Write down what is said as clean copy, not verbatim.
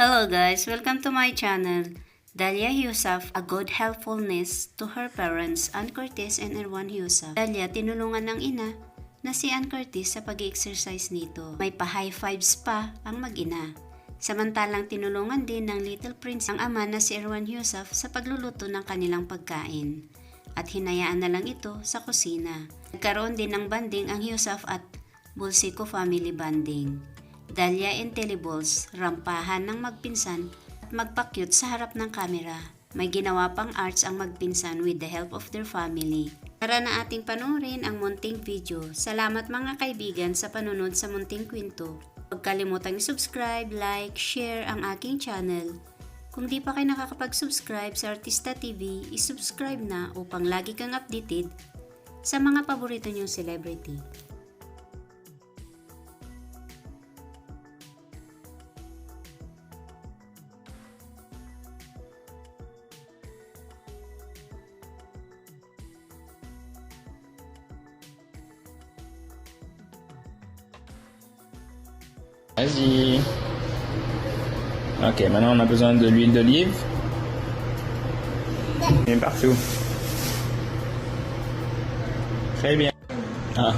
Hello guys, welcome to my channel. Dalia Yusuf, a good helpfulness to her parents, Ann Curtis and Erwan Yusuf. Dalia tinulungan ng ina na si Ann Curtis sa pag-exercise nito. May pa-high fives pa ang mag-ina. Samantalang tinulungan din ng Little Prince ang ama na si Erwan Yusuf sa pagluluto ng kanilang pagkain. At hinayaan na lang ito sa kusina. Nagkaroon din ng banding ang Yusuf at Bulsico family banding. Dalia and Teleballs, rampahan ng magpinsan at magpakyut sa harap ng kamera. May ginawa pang arts ang magpinsan with the help of their family. Para na ating panoorin ang munting video. Salamat mga kaibigan sa panunod sa munting kwento. Huwag kalimutang subscribe, like, share ang aking channel. Kung di pa kayo nakakapag-subscribe sa Artista TV, isubscribe na upang lagi kang updated sa mga paborito niyong celebrity. Vas-y. Ok, maintenant on a besoin de l'huile d'olive. Et partout. Très bien. Ah.